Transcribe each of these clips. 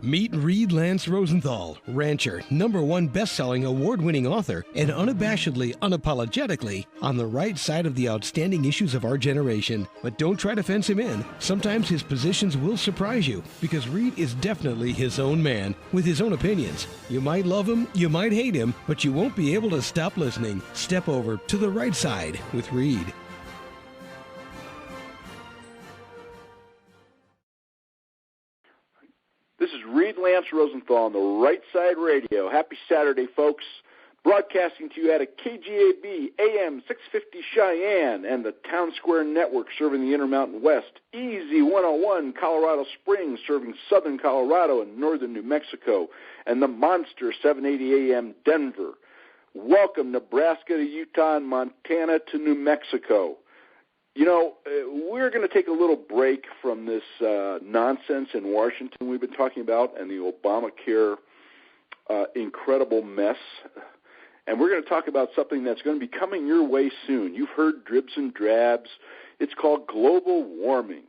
Meet Reid Lance Rosenthal, rancher, #1 best-selling award-winning author, and unabashedly, unapologetically on the right side of the outstanding issues of our generation. But don't try to fence him in. Sometimes his positions will surprise you, because Reid is definitely his own man, with his own opinions. You might love him, you might hate him, but you won't be able to stop listening. Step over to the right side with Reid. This is Reid Lance Rosenthal on the Right Side Radio. Happy Saturday, folks. Broadcasting to you out of KGAB, AM 650 Cheyenne, and the Town Square Network serving the Intermountain West. Easy 101, Colorado Springs, serving southern Colorado and northern New Mexico. And the Monster 780 AM, Denver. Welcome, Nebraska to Utah and Montana to New Mexico. You know, we're going to take a little break from this nonsense in Washington we've been talking about and the ObamaCare incredible mess. And we're going to talk about something that's going to be coming your way soon. You've heard dribs and drabs. It's called global warming.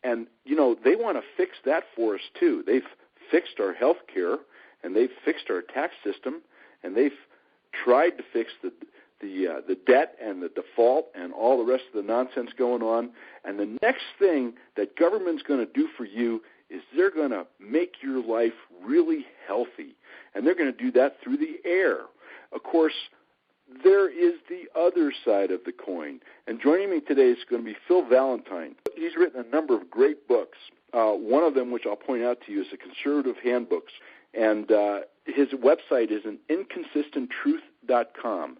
And, you know, they want to fix that for us, too. They've fixed our health care, and they've fixed our tax system, and they've tried to fix the debt and the default and all the rest of the nonsense going on. And the next thing that government's going to do for you is they're going to make your life really healthy. And they're going to do that through the air. Of course, there is the other side of the coin. And joining me today is going to be Phil Valentine. He's written a number of great books. One of them, which I'll point out to you, is the Conservative Handbooks. And his website is an inconsistenttruth.com.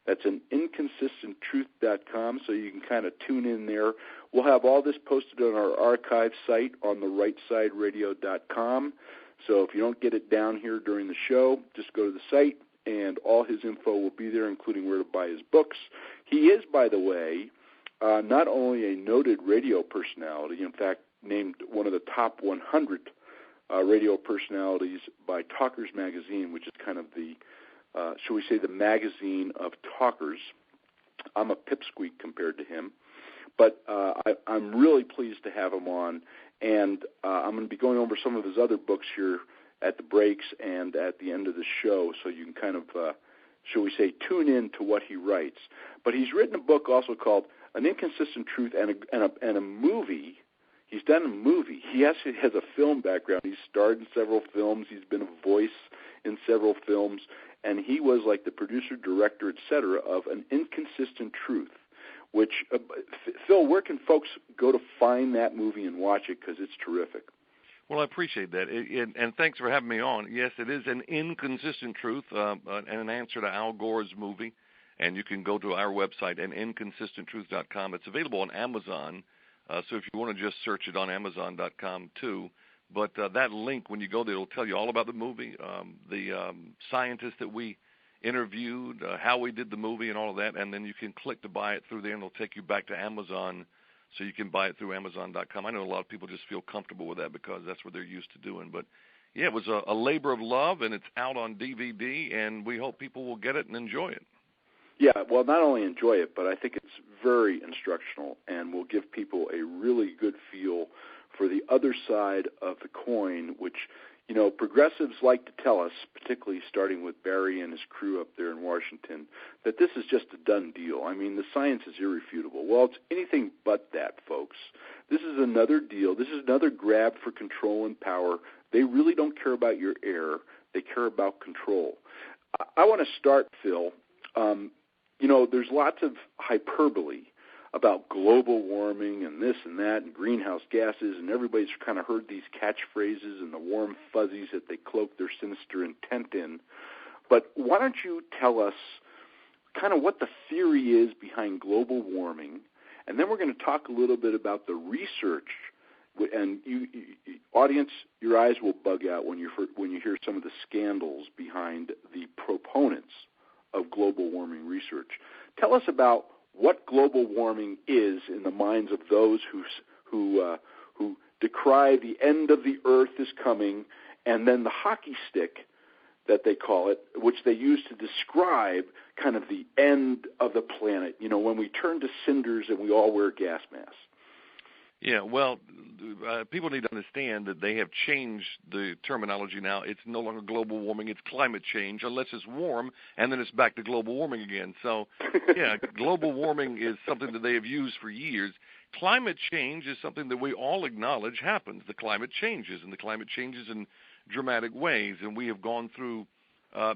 That's an inconsistenttruth.com, so you can kind of tune in there. We'll have all this posted on our archive site on the rightsideradio.com. So if you don't get it down here during the show, just go to the site, and all his info will be there, including where to buy his books. He is, by the way, not only a noted radio personality, in fact, named one of the top 100 radio personalities by Talkers Magazine, which is kind of the shall we say, the magazine of talkers. I'm a pipsqueak compared to him. But I'm really pleased to have him on, and I'm going to be going over some of his other books here at the breaks and at the end of the show, so you can kind of, shall we say, tune in to what he writes. But he's written a book also called An Inconsistent Truth and a movie. He's done a movie. He actually has a film background. He's starred in several films. He's been a voice in several films. And he was like the producer, director, et cetera, of An Inconsistent Truth, which, Phil, where can folks go to find that movie and watch it? Because it's terrific. Well, I appreciate that. And thanks for having me on. Yes, it is An Inconsistent Truth, and an answer to Al Gore's movie. And you can go to our website, inconsistenttruth.com. It's available on Amazon. So if you want to just search it on Amazon.com, too. But that link, when you go there, it'll tell you all about the movie, the scientists that we interviewed, how we did the movie and all of that, and then you can click to buy it through there, and it'll take you back to Amazon, so you can buy it through Amazon.com. I know a lot of people just feel comfortable with that because that's what they're used to doing. But, yeah, it was a labor of love, and it's out on DVD, and we hope people will get it and enjoy it. Yeah, well, not only enjoy it, but I think it's very instructional and will give people a really good feel for the other side of the coin, which, you know, progressives like to tell us, particularly starting with Barry and his crew up there in Washington, that this is just a done deal. I mean, the science is irrefutable. Well, it's anything but that, folks. This is another deal. This is another grab for control and power. They really don't care about your air. They care about control. I want to start, Phil. You know, there's lots of hyperbole about global warming and this and that and greenhouse gases, and everybody's kind of heard these catchphrases and the warm fuzzies that they cloak their sinister intent in. But why don't you tell us kind of what the theory is behind global warming, and then we're going to talk a little bit about the research. And you, audience, your eyes will bug out when you hear some of the scandals behind the proponents of global warming research. Tell us about what global warming is in the minds of those who decry the end of the earth is coming, and then the hockey stick that they call it, which they use to describe kind of the end of the planet, you know, when we turn to cinders and we all wear gas masks. Yeah, well, people need to understand that they have changed the terminology now. It's no longer global warming, it's climate change, unless it's warm, and then it's back to global warming again. So, yeah, global warming is something that they have used for years. Climate change is something that we all acknowledge happens. The climate changes, and the climate changes in dramatic ways, and we have gone through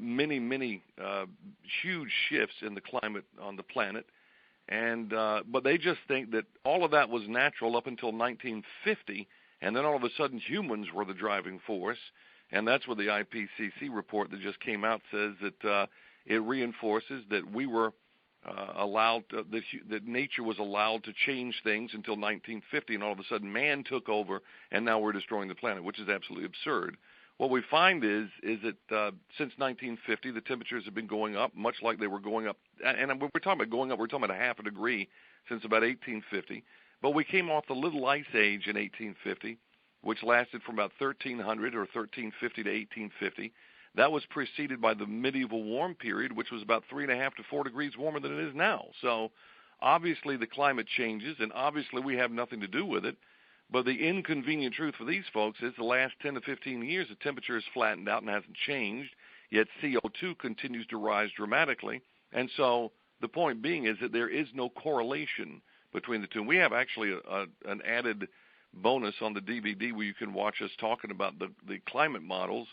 many huge shifts in the climate on the planet. And but they just think that all of that was natural up until 1950, and then all of a sudden humans were the driving force, and that's what the IPCC report that just came out says, that it reinforces that we were allowed, that nature was allowed to change things until 1950, and all of a sudden man took over, and now we're destroying the planet, which is absolutely absurd. What we find is that since 1950, the temperatures have been going up, much like they were going up. And when we're talking about going up, we're talking about a half a degree since about 1850. But we came off the Little Ice Age in 1850, which lasted from about 1300 or 1350 to 1850. That was preceded by the medieval warm period, which was about 3.5 to 4 degrees warmer than it is now. So obviously the climate changes, and obviously we have nothing to do with it. But the inconvenient truth for these folks is the last 10 to 15 years, the temperature has flattened out and hasn't changed, yet CO2 continues to rise dramatically. And so the point being is that there is no correlation between the two. And we have actually an added bonus on the DVD where you can watch us talking about the climate models.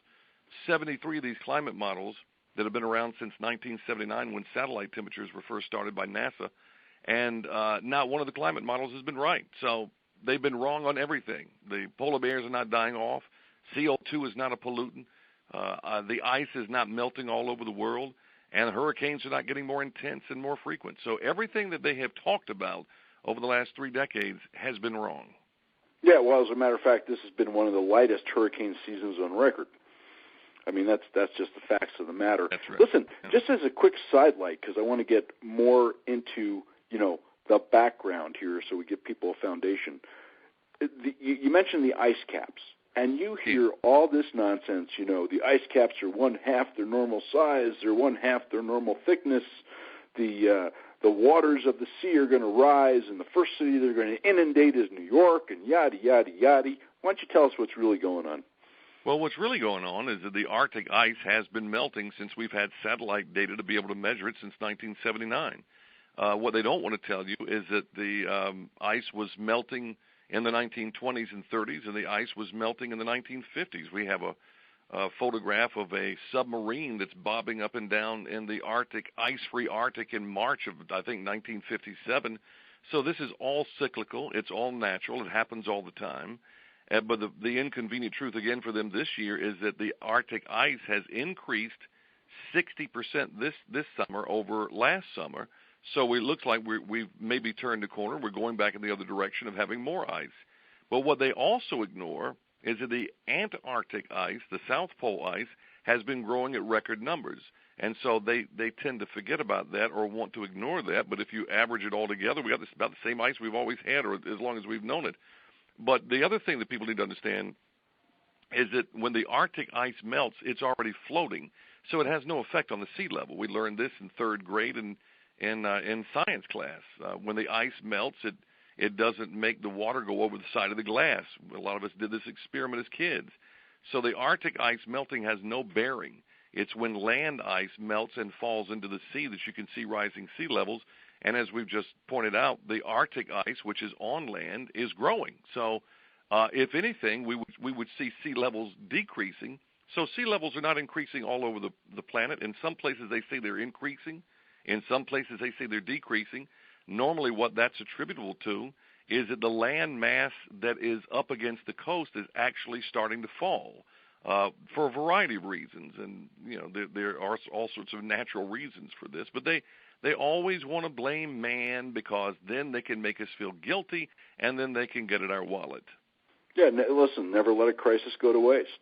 73 of these climate models that have been around since 1979 when satellite temperatures were first started by NASA. And not one of the climate models has been right. So they've been wrong on everything. The polar bears are not dying off. CO2 is not a pollutant. The ice is not melting all over the world. And hurricanes are not getting more intense and more frequent. So everything that they have talked about over the last 3 decades has been wrong. Yeah, well, as a matter of fact, this has been one of the lightest hurricane seasons on record. I mean, that's just the facts of the matter. That's right. Listen, just as a quick sidelight, because I want to get more into, the background here so we give people a foundation. You mentioned the ice caps, and you hear all this nonsense, the ice caps are 1/2 their normal size, they're 1/2 their normal thickness, the waters of the sea are going to rise, and the first city they're going to inundate is New York, and yada, yada, yada. Why don't you tell us what's really going on? Well, what's really going on is that the Arctic ice has been melting since we've had satellite data to be able to measure it since 1979. What they don't want to tell you is that the ice was melting in the 1920s and 30s, and the ice was melting in the 1950s. We have a photograph of a submarine that's bobbing up and down in the Arctic, ice-free Arctic in March of, I think, 1957. So this is all cyclical. It's all natural. It happens all the time. But the inconvenient truth, again, for them this year is that the Arctic ice has increased 60% this summer over last summer. So it looks like we've maybe turned the corner. We're going back in the other direction of having more ice. But what they also ignore is that the Antarctic ice, the South Pole ice, has been growing at record numbers. And so they tend to forget about that or want to ignore that. But if you average it all together, we got about the same ice we've always had, or as long as we've known it. But the other thing that people need to understand is that when the Arctic ice melts, it's already floating. So it has no effect on the sea level. We learned this in 3rd grade in science class. When the ice melts, it doesn't make the water go over the side of the glass. A lot of us did this experiment as kids. So the Arctic ice melting has no bearing. It's when land ice melts and falls into the sea that you can see rising sea levels. And as we've just pointed out, the Arctic ice, which is on land, is growing. So if anything, we would see sea levels decreasing. So sea levels are not increasing all over the planet. In some places they say they're increasing. In some places they say they're decreasing. Normally what that's attributable to is that the land mass that is up against the coast is actually starting to fall for a variety of reasons. And, there are all sorts of natural reasons for this. But they always want to blame man because then they can make us feel guilty and then they can get at our wallet. Yeah, listen, never let a crisis go to waste.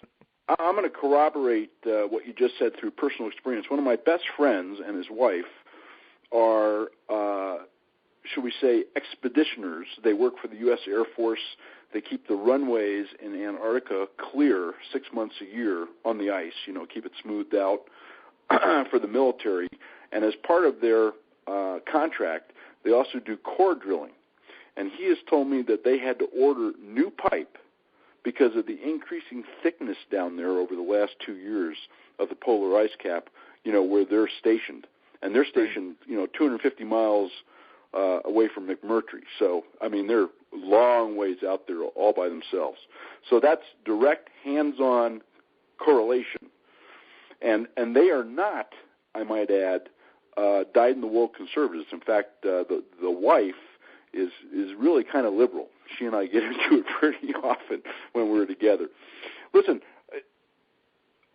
I'm going to corroborate what you just said through personal experience. One of my best friends and his wife are, should we say, expeditioners. They work for the U.S. Air Force. They keep the runways in Antarctica clear 6 months a year on the ice, keep it smoothed out for the military. And as part of their contract, they also do core drilling. and he has told me that they had to order new pipe because of the increasing thickness down there over the last 2 years of the polar ice cap, where they're stationed. And they're stationed, 250 miles away from McMurtry. So, they're long ways out there all by themselves. So that's direct, hands-on correlation. And they are not, I might add, dyed-in-the-wool conservatives. In fact, the wife is really kind of liberal. She and I get into it pretty often when we're together. Listen,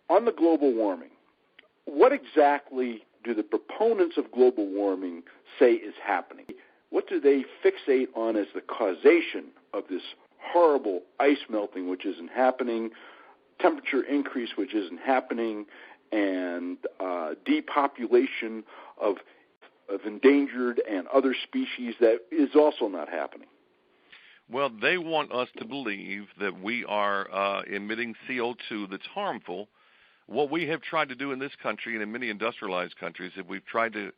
on the global warming, what exactly do the proponents of global warming say is happening? What do they fixate on as the causation of this horrible ice melting, which isn't happening, temperature increase, which isn't happening, and depopulation of endangered and other species that is also not happening? Well, they want us to believe that we are emitting CO2 that's harmful. What we have tried to do in this country and in many industrialized countries is we've tried to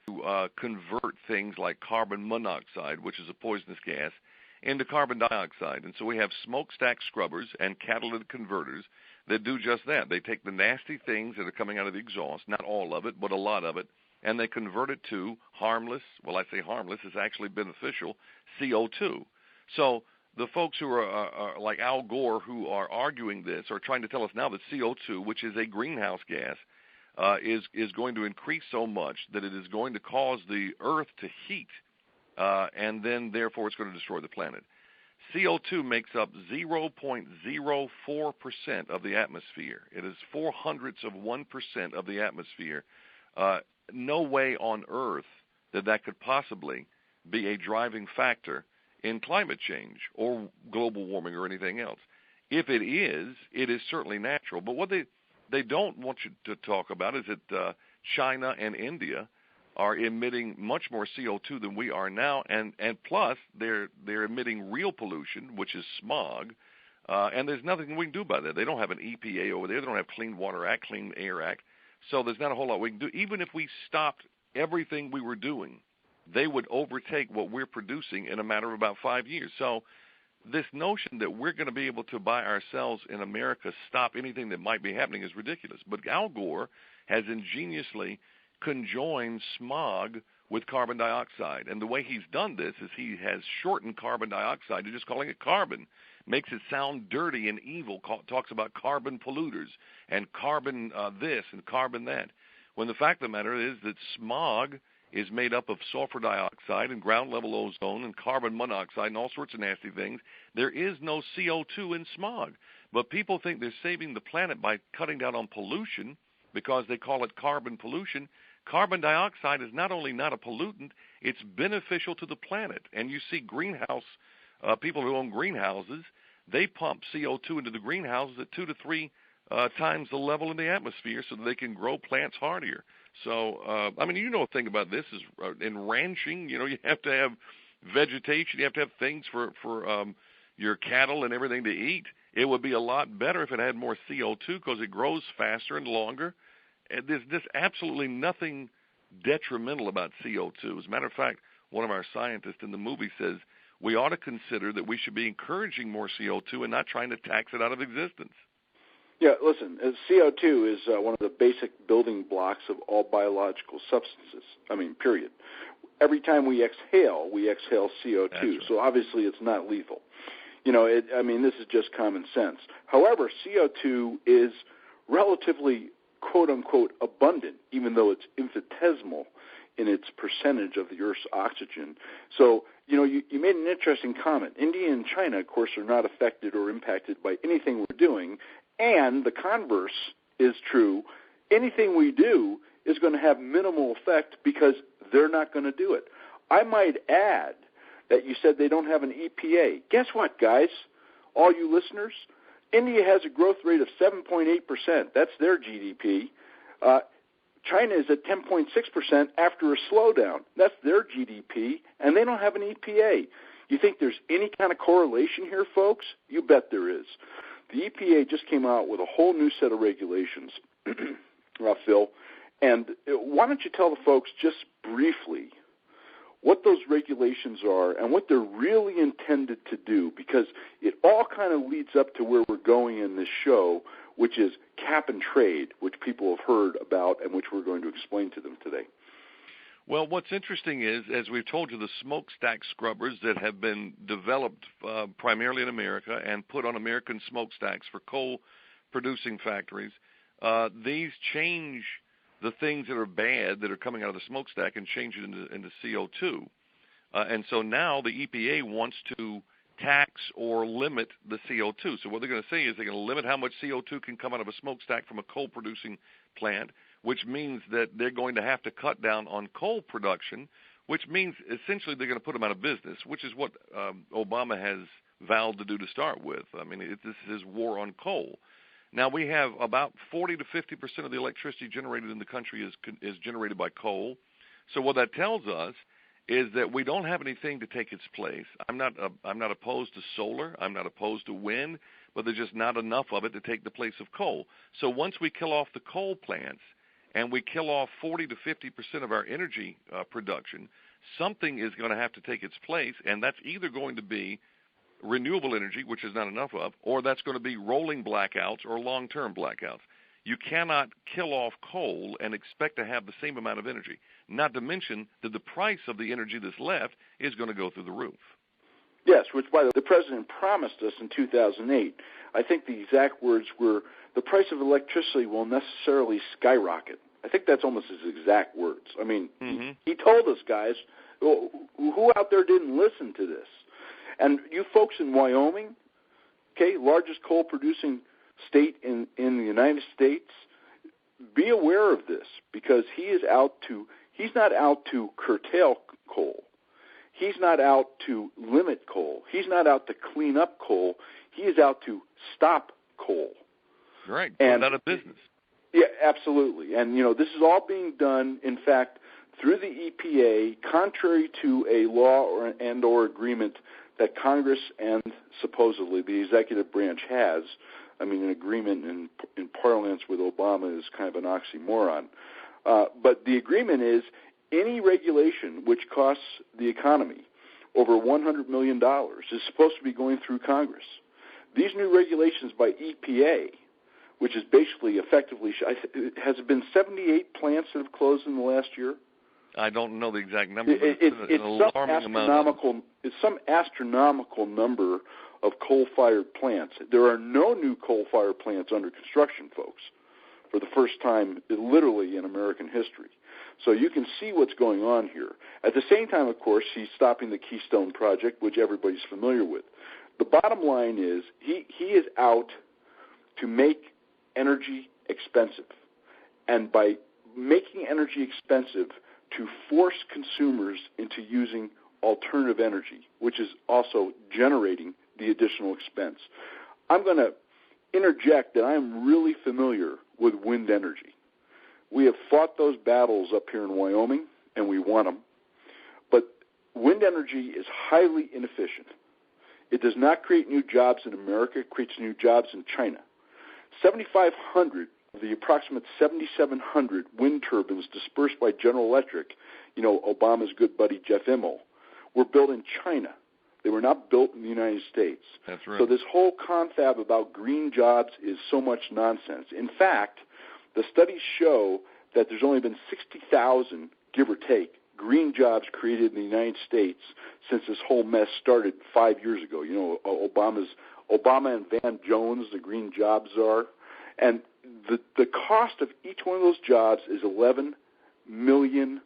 convert things like carbon monoxide, which is a poisonous gas, into carbon dioxide. And so we have smokestack scrubbers and catalytic converters that do just that. They take the nasty things that are coming out of the exhaust, not all of it, but a lot of it, and they convert it to harmless, well, I say harmless, it's actually beneficial, CO2. So the folks who are like Al Gore, who are arguing this, are trying to tell us now that CO2, which is a greenhouse gas, is going to increase so much that it is going to cause the Earth to heat, and then, therefore, it's going to destroy the planet. CO2 makes up 0.04% of the atmosphere. It is 0.04% of the atmosphere. No way on Earth that could possibly be a driving factor in climate change or global warming or anything else. If it is certainly natural. But what they don't want you to talk about is that China and India are emitting much more CO2 than we are now, and plus they're emitting real pollution, which is smog, and there's nothing we can do about that. They don't have an EPA over there. They don't have Clean Water Act, Clean Air Act, so there's not a whole lot we can do. Even if we stopped everything we were doing, they would overtake what we're producing in a matter of about 5 years. So this notion that we're going to be able to by ourselves in America stop anything that might be happening is ridiculous. But Al Gore has ingeniously conjoined smog with carbon dioxide. And the way he's done this is he has shortened carbon dioxide to just calling it carbon. Makes it sound dirty and evil, talks about carbon polluters and carbon this and carbon that. When the fact of the matter is that smog is made up of sulfur dioxide and ground-level ozone and carbon monoxide and all sorts of nasty things. There is no CO2 in smog. But people think they're saving the planet by cutting down on pollution because they call it carbon pollution. Carbon dioxide is not only not a pollutant, it's beneficial to the planet. And you see people who own greenhouses, they pump CO2 into the greenhouses at 2 to 3 times the level in the atmosphere so that they can grow plants hardier. So, a thing about this is in ranching, you have to have vegetation, you have to have things for your cattle and everything to eat. It would be a lot better if it had more CO2 because it grows faster and longer. And there's just absolutely nothing detrimental about CO2. As a matter of fact, one of our scientists in the movie says we ought to consider that we should be encouraging more CO2 and not trying to tax it out of existence. Yeah, listen, CO2 is one of the basic building blocks of all biological substances. Period. Every time we exhale CO2. Right. So obviously it's not lethal. This is just common sense. However, CO2 is relatively, quote-unquote, abundant, even though it's infinitesimal in its percentage of the Earth's oxygen. So, you made an interesting comment. India and China, of course, are not affected or impacted by anything we're doing. And the converse is true. Anything we do is going to have minimal effect because they're not going to do it. I might add that you said they don't have an EPA. Guess what, guys? All you listeners, India has a growth rate of 7.8%. That's their GDP. China is at 10.6% after a slowdown. That's their GDP, and they don't have an EPA. You think there's any kind of correlation here, folks? You bet there is. The EPA just came out with a whole new set of regulations, Phil, and why don't you tell the folks just briefly what those regulations are, and what they're really intended to do, because it all kind of leads up to where we're going in this show, which is cap and trade, which people have heard about and which we're going to explain to them today. Well, what's interesting is, as we've told you, the smokestack scrubbers that have been developed primarily in America and put on American smokestacks for coal-producing factories, these change the things that are bad that are coming out of the smokestack and change it into CO2. And so now the EPA wants to tax or limit the CO2. So what they're going to say is they're going to limit how much CO2 can come out of a smokestack from a coal-producing plant, which means that they're going to have to cut down on coal production, which means essentially they're going to put them out of business, which is what Obama has vowed to do to start with. I mean, this is his war on coal. Now, we have about 40 to 50% of the electricity generated in the country is generated by coal. So what that tells us is that we don't have anything to take its place. I'm not opposed to solar. I'm not opposed to wind, but there's just not enough of it to take the place of coal. So once we kill off the coal plants and we kill off 40 to 50% of our energy production, something is going to have to take its place, and that's either going to be renewable energy, which is not enough of, or that's going to be rolling blackouts or long-term blackouts. You cannot kill off coal and expect to have the same amount of energy, not to mention that the price of the energy that's left is going to go through the roof. Yes, which, by the way, the president promised us in 2008. I think the exact words were, the price of electricity will necessarily skyrocket. I think that's almost his exact words. I mean, he told us, guys, who out there didn't listen to this? And you folks in Wyoming, okay, largest coal-producing state in the United States, be aware of this, because he's not out to curtail coal. He's not out to limit coal. He's not out to clean up coal. He is out to stop coal. Right, and out of business. Yeah, absolutely. And, this is all being done, in fact, through the EPA, contrary to a law or agreement that Congress and supposedly the executive branch has. I mean, an agreement in parlance with Obama is kind of an oxymoron. But the agreement is any regulation which costs the economy over $100 million is supposed to be going through Congress. These new regulations by EPA, which is basically effectively, has it been 78 plants that have closed in the last year? I don't know the exact number. It's some astronomical number of coal-fired plants. There are no new coal-fired plants under construction, folks, for the first time literally in American history. So you can see what's going on here. At the same time, of course, he's stopping the Keystone Project, which everybody's familiar with. The bottom line is he is out to make energy expensive. And by making energy expensive, to force consumers into using alternative energy, which is also generating the additional expense. I'm going to interject that I am really familiar with wind energy. We have fought those battles up here in Wyoming, and we won them. But wind energy is highly inefficient. It does not create new jobs in America. It creates new jobs in China. 7,500 of the approximate 7,700 wind turbines dispersed by General Electric, Obama's good buddy Jeff Immel, were built in China. They were not built in the United States. That's right. So this whole confab about green jobs is so much nonsense. In fact, the studies show that there's only been 60,000, give or take, green jobs created in the United States since this whole mess started 5 years ago. Obama and Van Jones, the green job czar. And the cost of each one of those jobs is $11 million.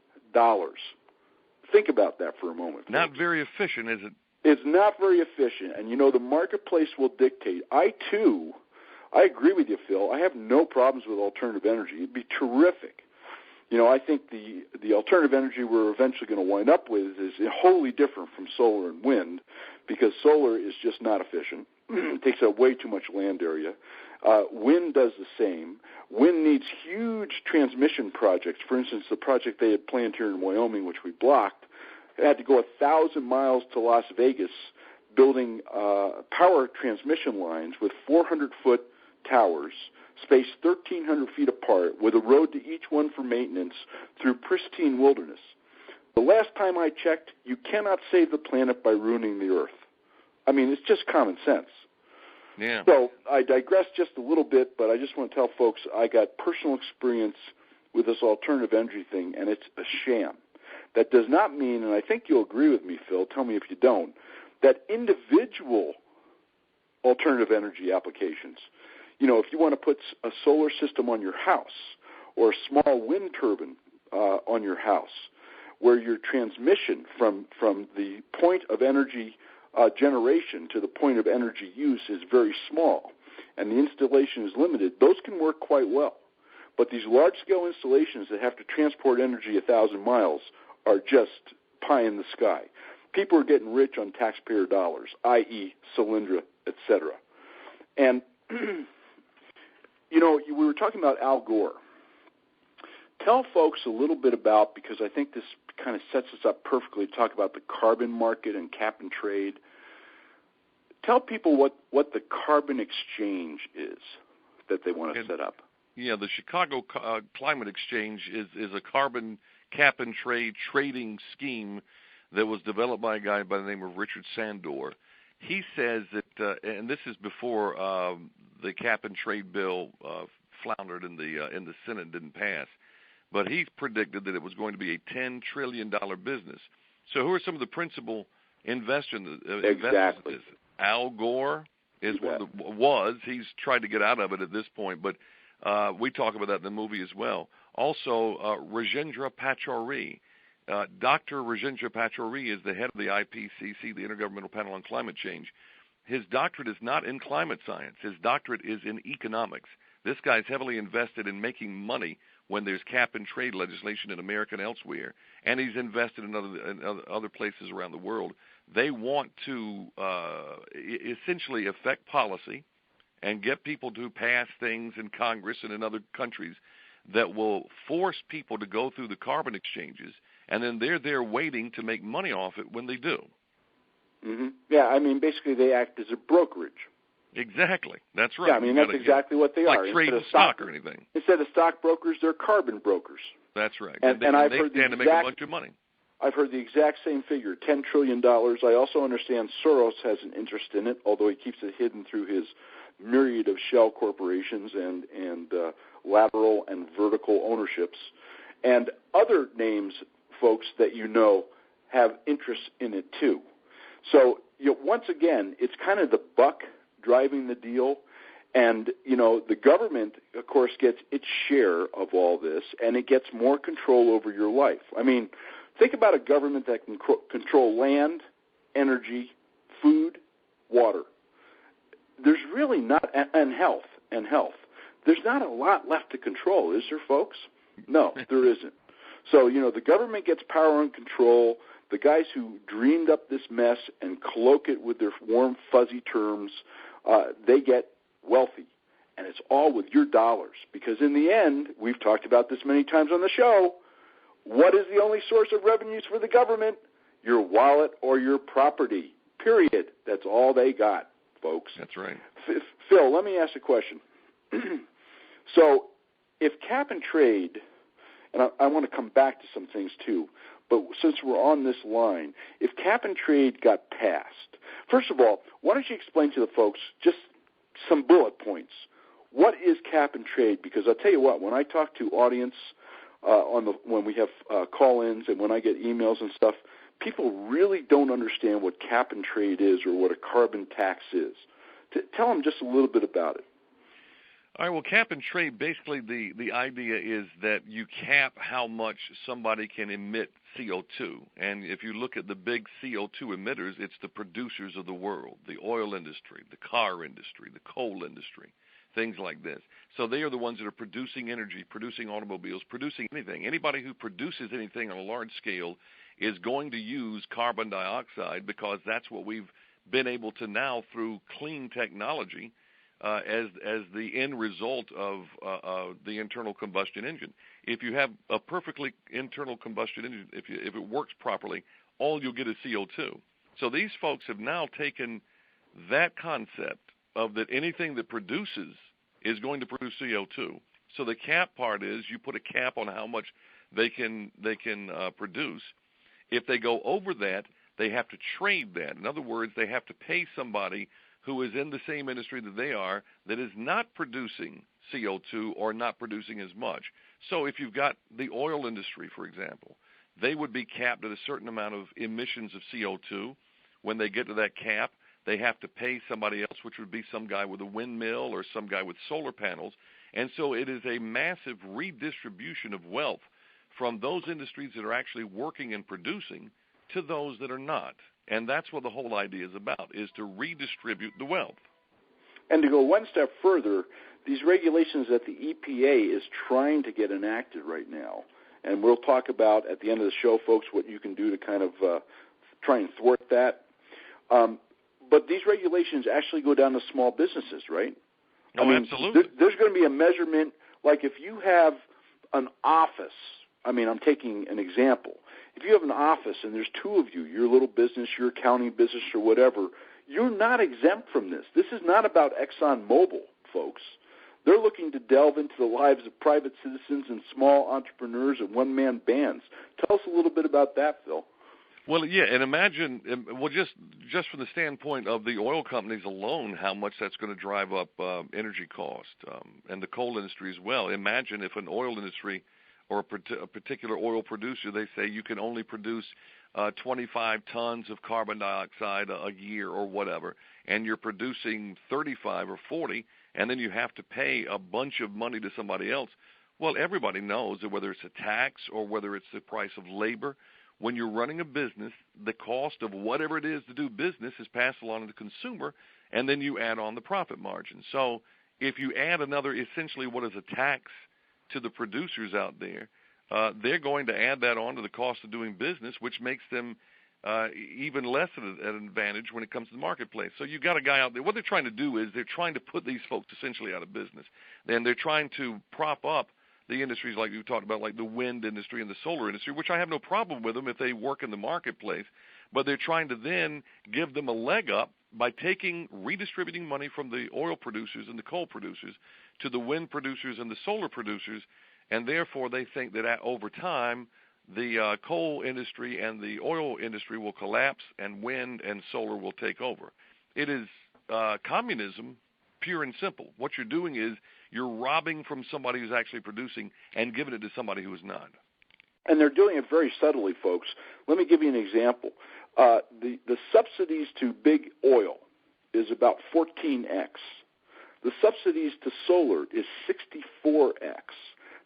Think about that for a moment. Not very efficient, is it? It's not very efficient. And, the marketplace will dictate. I agree with you, Phil. I have no problems with alternative energy. It'd be terrific. I think the alternative energy we're eventually going to wind up with is wholly different from solar and wind, because solar is just not efficient. It takes up way too much land area. Wind does the same. Wind needs huge transmission projects. For instance, the project they had planned here in Wyoming, which we blocked, had to go 1,000 miles to Las Vegas, building power transmission lines with 400-foot towers, spaced 1,300 feet apart, with a road to each one for maintenance through pristine wilderness. The last time I checked, you cannot save the planet by ruining the Earth. I mean, it's just common sense. Yeah. So I digress just a little bit, but I just want to tell folks I got personal experience with this alternative energy thing, and it's a sham. That does not mean, and I think you'll agree with me, Phil, tell me if you don't, that individual alternative energy applications, if you want to put a solar system on your house or a small wind turbine on your house, where your transmission from the point of energy generation to the point of energy use is very small and the installation is limited, those can work quite well. But these large-scale installations that have to transport energy 1,000 miles are just pie in the sky. People are getting rich on taxpayer dollars, i.e. Solyndra, etc. And, we were talking about Al Gore. Tell folks a little bit about, because I think this kind of sets us up perfectly to talk about the carbon market and cap and trade. Tell people what the carbon exchange is that they want to set up. Yeah, the Chicago Climate Exchange is a carbon cap and trade trading scheme that was developed by a guy by the name of Richard Sandor. He says that, and this is before the cap and trade bill floundered in the Senate and didn't pass, but he predicted that it was going to be a $10 trillion business. So who are some of the principal investors in this? Al Gore is he's tried to get out of it at this point, but we talk about that in the movie as well. Also, Rajendra Pachauri. Dr. Rajendra Pachauri is the head of the IPCC, the Intergovernmental Panel on Climate Change. His doctorate is not in climate science. His doctorate is in economics. This guy's heavily invested in making money when there's cap and trade legislation in America and elsewhere, and he's invested in other places around the world. They want to essentially affect policy and get people to pass things in Congress and in other countries that will force people to go through the carbon exchanges, and then they're there waiting to make money off it when they do. Mm-hmm. Yeah, I mean, basically they act as a brokerage. Exactly. That's right. Yeah, I mean, that's exactly what they are. Like trading stock or anything. Instead of stock brokers, they're carbon brokers. That's right. And I've heard they stand to make a bunch of money. I've heard the exact same figure, $10 trillion. I also understand Soros has an interest in it, although he keeps it hidden through his myriad of shell corporations and lateral and vertical ownerships. And other names, folks, that have interest in it too. So once again, it's kind of the buck driving the deal. And, the government, of course, gets its share of all this, and it gets more control over your life. I mean, think about a government that can control land, energy, food, water. There's really not, and health. There's not a lot left to control, is there, folks? No, there isn't. So, the government gets power and control. The guys who dreamed up this mess and cloak it with their warm, fuzzy terms, they get wealthy. And it's all with your dollars. Because in the end, we've talked about this many times on the show, what is the only source of revenues for the government? Your wallet or your property, period. That's all they got, folks. That's right. Phil, let me ask a question. So if cap and trade, and I want to come back to some things too, but since we're on this line, if cap and trade got passed, first of all, why don't you explain to the folks just some bullet points. What is cap and trade? Because I'll tell you what, when I talk to audience when we have call-ins and when I get emails and stuff, people really don't understand what cap and trade is or what a carbon tax is. Tell them just a little bit about it. All right, well, cap and trade, basically the idea is that you cap how much somebody can emit CO2. And if you look at the big CO2 emitters, it's the producers of the world, the oil industry, the car industry, the coal industry, things like this. So they are the ones that are producing energy, producing automobiles, producing anything. Anybody who produces anything on a large scale is going to use carbon dioxide because that's what we've been able to now through clean technology as the end result of the internal combustion engine. If you have a perfectly internal combustion engine, if it works properly, all you'll get is CO2. So these folks have now taken that concept of that anything that produces is going to produce CO2. So the cap part is you put a cap on how much they can produce, If they go over that, they have to trade that. In other words, they have to pay somebody who is in the same industry that they are that is not producing CO2 or not producing as much. So if you've got the oil industry, for example, they would be capped at a certain amount of emissions of CO2. When they get to that cap, they have to pay somebody else, which would be some guy with a windmill or some guy with solar panels. And so it is a massive redistribution of wealth from those industries that are actually working and producing to those that are not. And that's what the whole idea is about, is to redistribute the wealth. And to go one step further, these regulations that the EPA is trying to get enacted right now, and we'll talk about at the end of the show, folks, what you can do to kind of try and thwart that. But these regulations actually go down to small businesses, right? Oh, I mean, absolutely. There's going to be a measurement, like if you have an office, I'm taking an example. If you have an office and there's two of you, your little business, your accounting business or whatever, you're not exempt from this. This is not about ExxonMobil, folks. They're looking to delve into the lives of private citizens and small entrepreneurs and one-man bands. Tell us a little bit about that, Phil. Well, yeah, and imagine, just from the standpoint of the oil companies alone, how much that's going to drive up energy cost, and the coal industry as well. Imagine if an oil industry or a particular oil producer, they say you can only produce 25 tons of carbon dioxide a year or whatever, and you're producing 35 or 40, and then you have to pay a bunch of money to somebody else. Well, everybody knows that whether it's a tax or whether it's the price of labor, when you're running a business, the cost of whatever it is to do business is passed along to the consumer, and then you add on the profit margin. So if you add another, essentially what is a tax to the producers out there, they're going to add that on to the cost of doing business, which makes them even less at an advantage when it comes to the marketplace. So you've got a guy out there. What they're trying to do is they're trying to put these folks essentially out of business. And they're trying to prop up the industries like you talked about, like the wind industry and the solar industry, which I have no problem with them if they work in the marketplace. But they're trying to then give them a leg up by redistributing money from the oil producers and the coal producers to the wind producers and the solar producers. And therefore, they think that over time, the coal industry and the oil industry will collapse and wind and solar will take over. It is communism, pure and simple. What you're doing is you're robbing from somebody who's actually producing and giving it to somebody who is not. And they're doing it very subtly, folks. Let me give you an example. The subsidies to big oil is about 14x. The subsidies to solar is 64x.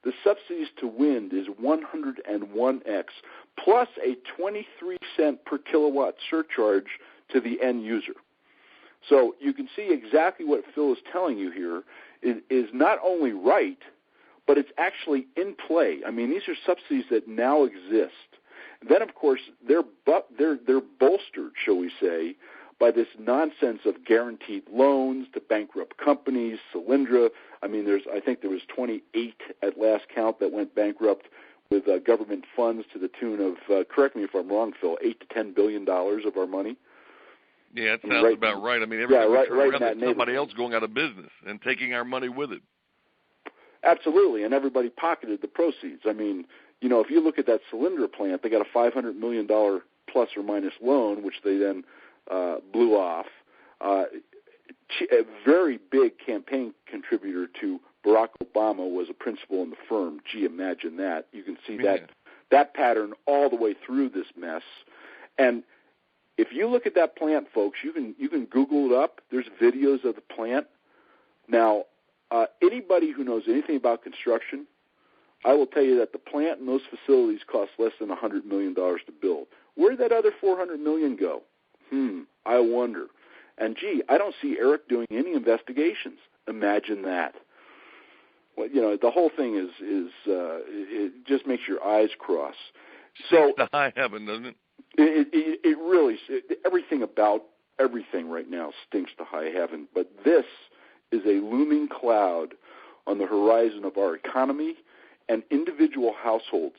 The subsidies to wind is 101x, plus a 23-cent per kilowatt surcharge to the end user. So you can see exactly what Phil is telling you here is not only right, but it's actually in play. I mean, these are subsidies that now exist. Then, of course, they're bolstered, shall we say, by this nonsense of guaranteed loans to bankrupt companies, Solyndra. I mean, I think there was 28 at last count that went bankrupt with government funds to the tune of, correct me if I'm wrong, Phil, $8 to $10 billion of our money. Yeah, it sounds about right. I mean, every time we turn around, there's somebody else going out of business and taking our money with it. Absolutely, and everybody pocketed the proceeds. I mean, if you look at that Solyndra plant, they got a $500 million plus or minus loan, which they then blew off. A very big campaign contributor to Barack Obama was a principal in the firm. Gee, imagine that. You can see that pattern all the way through this mess. And if you look at that plant, folks, you can Google it up. There's videos of the plant. Now, anybody who knows anything about construction, I will tell you that the plant and those facilities cost less than $100 million to build. Where'd that other $400 million go? I wonder. And, gee, I don't see Eric doing any investigations. Imagine that. Well, the whole thing is it just makes your eyes cross. So to high heaven, doesn't it? It really, everything about everything right now stinks to high heaven. But this is a looming cloud on the horizon of our economy and individual households.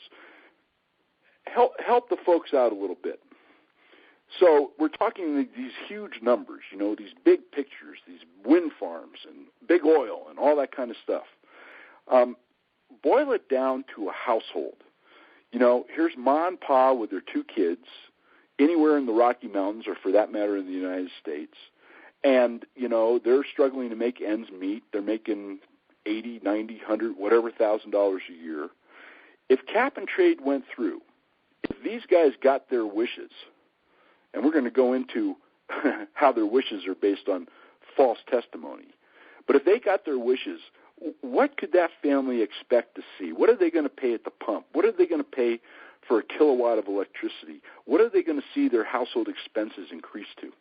Help the folks out a little bit. So we're talking these huge numbers, these big pictures, these wind farms and big oil and all that kind of stuff. Boil it down to a household. Here's Ma and Pa with their 2 kids, anywhere in the Rocky Mountains, or for that matter in the United States, and, they're struggling to make ends meet. They're making $80, $90, $100, whatever $1,000 a year. If cap and trade went through, if these guys got their wishes, and we're going to go into how their wishes are based on false testimony, but if they got their wishes, what could that family expect to see? What are they going to pay at the pump? What are they going to pay for a kilowatt of electricity? What are they going to see their household expenses increase to?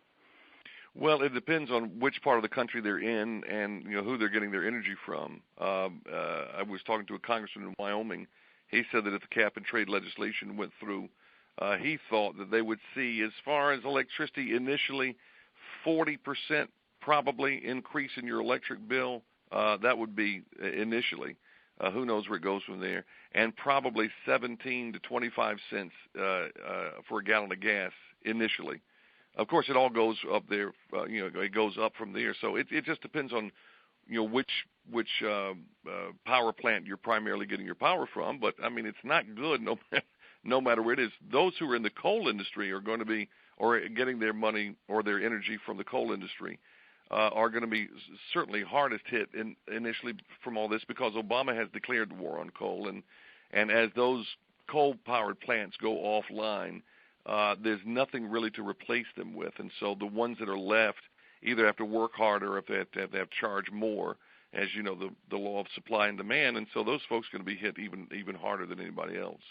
Well, it depends on which part of the country they're in and who they're getting their energy from. I was talking to a congressman in Wyoming. He said that if the cap and trade legislation went through, he thought that they would see, as far as electricity initially, 40% probably increase in your electric bill. That would be initially. Who knows where it goes from there. And probably 17 to 25 cents for a gallon of gas initially. Of course, it all goes up there. It goes up from there. So it just depends on which power plant you're primarily getting your power from. But I mean, it's not good no matter where it is. Those who are in the coal industry are going to be, or getting their money or their energy from the coal industry, are going to be certainly hardest hit initially from all this, because Obama has declared the war on coal, and as those coal-powered plants go offline, there's nothing really to replace them with, and so the ones that are left either have to work harder or if they have to charge more, as you know, the law of supply and demand, and so those folks are going to be hit even harder than anybody else.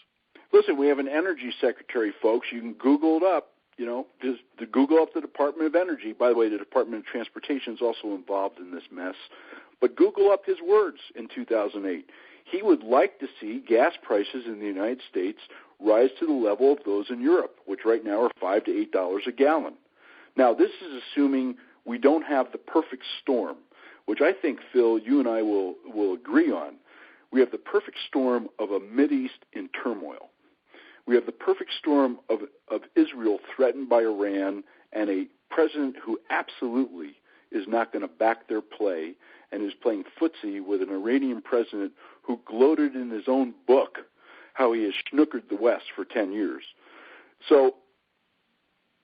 Listen, we have an energy secretary, folks. You can Google it up. Just to Google up the Department of Energy. By the way, the Department of Transportation is also involved in this mess. But Google up his words in 2008. He would like to see gas prices in the United States rise to the level of those in Europe, which right now are $5 to $8 a gallon. Now, this is assuming we don't have the perfect storm, which I think, Phil, you and I will agree on. We have the perfect storm of a Mideast in turmoil. We have the perfect storm of Israel threatened by Iran, and a president who absolutely is not going to back their play and is playing footsie with an Iranian president who gloated in his own book how he has snookered the West for 10 years. So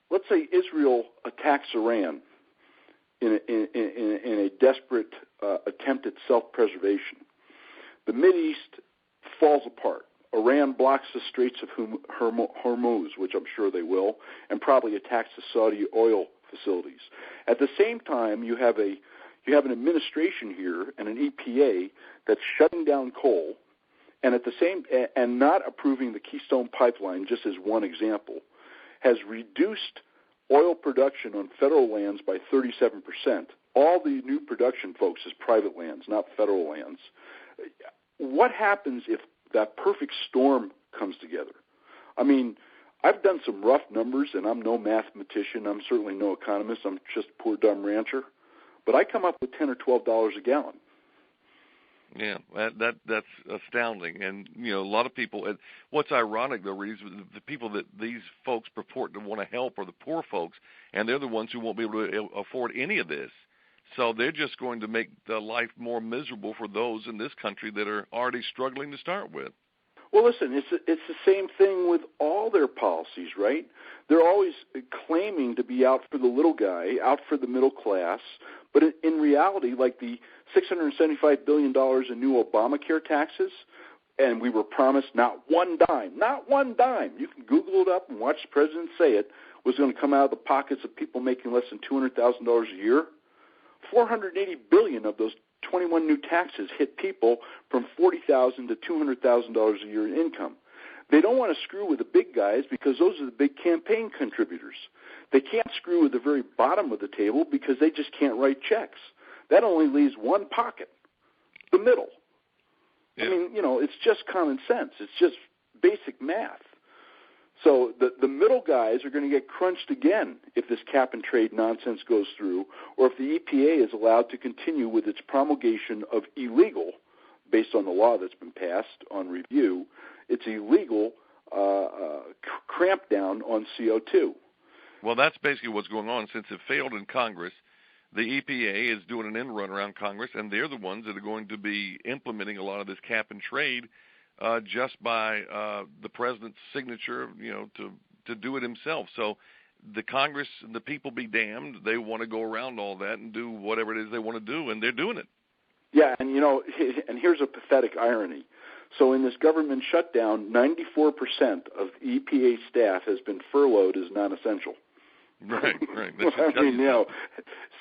let's say Israel attacks Iran in a desperate attempt at self-preservation. The Mideast falls apart. Iran blocks the Straits of Hormuz, which I'm sure they will, and probably attacks the Saudi oil facilities. At the same time, you have an administration here and an EPA that's shutting down coal, and not approving the Keystone Pipeline, just as one example, has reduced oil production on federal lands by 37%. All the new production, folks, is private lands, not federal lands. What happens if that perfect storm comes together? I mean, I've done some rough numbers, and I'm no mathematician. I'm certainly no economist. I'm just a poor, dumb rancher. But I come up with $10 or $12 a gallon. Yeah, that's astounding. And, a lot of people, what's ironic, though, Reid, is the people that these folks purport to want to help are the poor folks, and they're the ones who won't be able to afford any of this. So they're just going to make the life more miserable for those in this country that are already struggling to start with. Well, listen, it's the same thing with all their policies, right? They're always claiming to be out for the little guy, out for the middle class, but in reality, like the $675 billion in new Obamacare taxes, and we were promised not one dime, you can Google it up and watch the president say it, was going to come out of the pockets of people making less than $200,000 a year. $480 billion of those 21 new taxes hit people from $40,000 to $200,000 a year in income. They don't want to screw with the big guys because those are the big campaign contributors. They can't screw with the very bottom of the table because they just can't write checks. That only leaves one pocket, the middle. Yeah. I mean, it's just common sense. It's just basic math. So the middle guys are going to get crunched again if this cap and trade nonsense goes through, or if the EPA is allowed to continue with its promulgation of illegal, based on the law that's been passed on review, it's illegal crampdown on CO2. Well, that's basically what's going on. Since it failed in Congress, the EPA is doing an end run around Congress, and they're the ones that are going to be implementing a lot of this cap and trade just by the president's signature, to do it himself. So the Congress and the people be damned. They want to go around all that and do whatever it is they want to do, and they're doing it. Yeah, and and here's a pathetic irony. So in this government shutdown, 94% of EPA staff has been furloughed as non-essential. Right.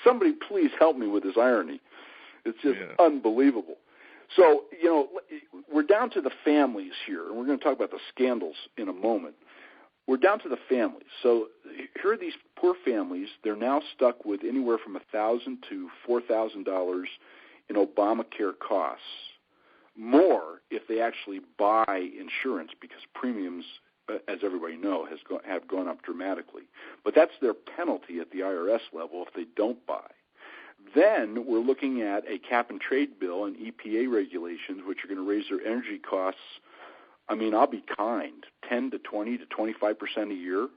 Somebody please help me with this irony. It's just unbelievable. So, we're down to the families here, and we're going to talk about the scandals in a moment. We're down to the families. So here are these poor families. They're now stuck with anywhere from $1,000 to $4,000 in ObamaCare costs. More if they actually buy insurance, because premiums, as everybody knows, have gone up dramatically. But that's their penalty at the IRS level if they don't buy. Then we're looking at a cap-and-trade bill and EPA regulations, which are going to raise their energy costs. I mean, I'll be kind, 10 to 20 to 25% a year.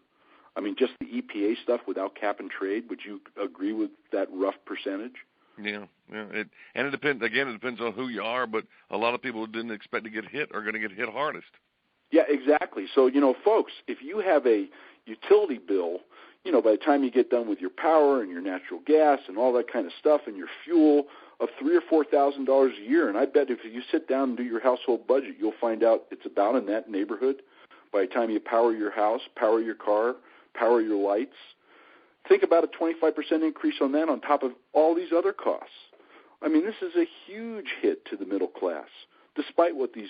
I mean, just the EPA stuff without cap-and-trade. Would you agree with that rough percentage? Yeah. It depends. Again, it depends on who you are, but a lot of people who didn't expect to get hit are going to get hit hardest. Yeah, exactly. So, folks, if you have a utility bill, by the time you get done with your power and your natural gas and all that kind of stuff and your fuel of $3,000 or $4,000 a year, and I bet if you sit down and do your household budget, you'll find out it's about in that neighborhood by the time you power your house, power your car, power your lights. Think about a 25% increase on that on top of all these other costs. I mean, this is a huge hit to the middle class, despite what these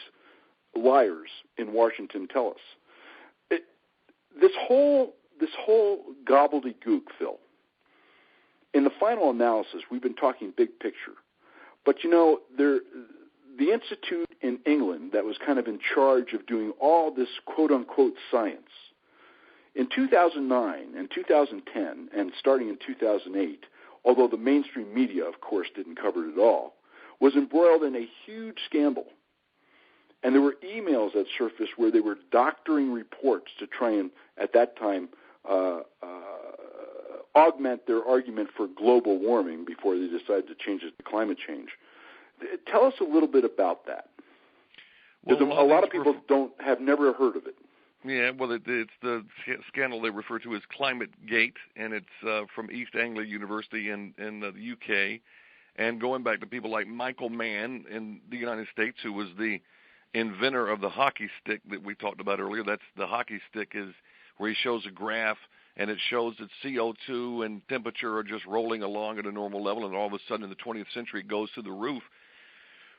liars in Washington tell us. This whole gobbledygook, Phil, in the final analysis, we've been talking big picture. But, the institute in England that was kind of in charge of doing all this quote-unquote science, in 2009 and 2010 and starting in 2008, although the mainstream media, of course, didn't cover it at all, was embroiled in a huge scandal. And there were emails that surfaced where they were doctoring reports to try and, at that time, augment their argument for global warming before they decided to change it to climate change. Tell us a little bit about that. Because a lot of people have never heard of it. Yeah, well, it's the scandal they refer to as ClimateGate, and it's from East Anglia University in the UK. And going back to people like Michael Mann in the United States, who was the inventor of the hockey stick that we talked about earlier. That's the hockey stick is where he shows a graph, and it shows that CO2 and temperature are just rolling along at a normal level, and all of a sudden in the 20th century it goes through the roof,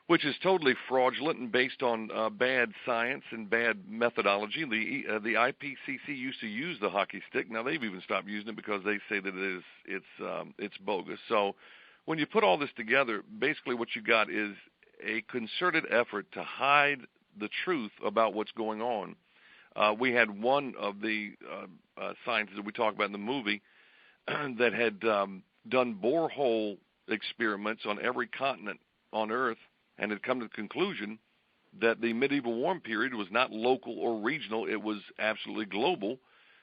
which is totally fraudulent and based on bad science and bad methodology. The IPCC used to use the hockey stick. Now they've even stopped using it because they say that it's bogus. So when you put all this together, basically what you got is a concerted effort to hide the truth about what's going on. We had one of the scientists that we talk about in the movie that had done borehole experiments on every continent on Earth and had come to the conclusion that the medieval warm period was not local or regional, it was absolutely global,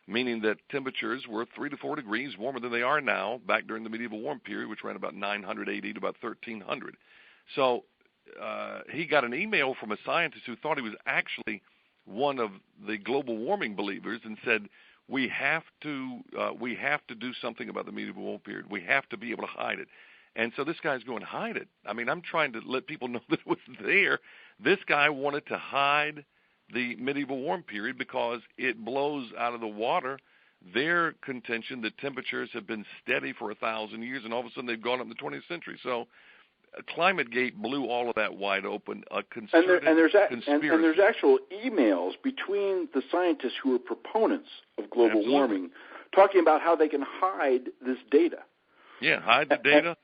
meaning that temperatures were 3 to 4 degrees warmer than they are now back during the medieval warm period, which ran about 900 AD to about 1300. So he got an email from a scientist who thought he was actually one of the global warming believers and said, we have to do something about the medieval warm period. We have to be able to hide it. And so this guy's going, hide it. I mean, I'm trying to let people know that it was there. This guy wanted to hide the medieval warm period because it blows out of the water their contention that temperatures have been steady for 1,000 years, and all of a sudden they've gone up in the 20th century. So ClimateGate blew all of that wide open. And there's actual emails between the scientists who are proponents of global warming talking about how they can hide this data. Yeah, hide the data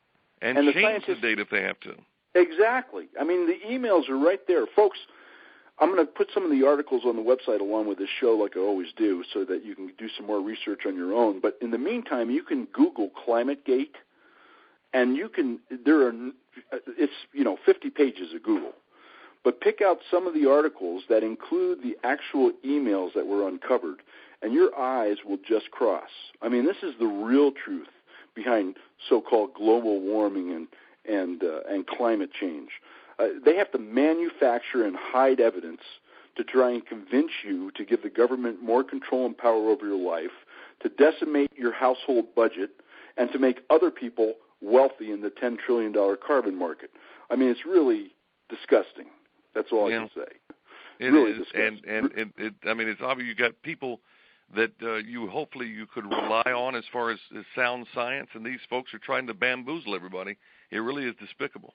and change the data if they have to. Exactly. I mean, the emails are right there. Folks, I'm going to put some of the articles on the website along with this show like I always do so that you can do some more research on your own. But in the meantime, you can Google ClimateGate, and it's 50 pages of Google. But pick out some of the articles that include the actual emails that were uncovered, and your eyes will just cross. I mean, this is the real truth behind so-called global warming and climate change. They have to manufacture and hide evidence to try and convince you to give the government more control and power over your life, to decimate your household budget, and to make other people wealthy in the $10 trillion carbon market. I mean, it's really disgusting. That's all I can say. It really is, disgusting. and it's obvious you got people that hopefully you could rely on as far as sound science, and these folks are trying to bamboozle everybody. It really is despicable.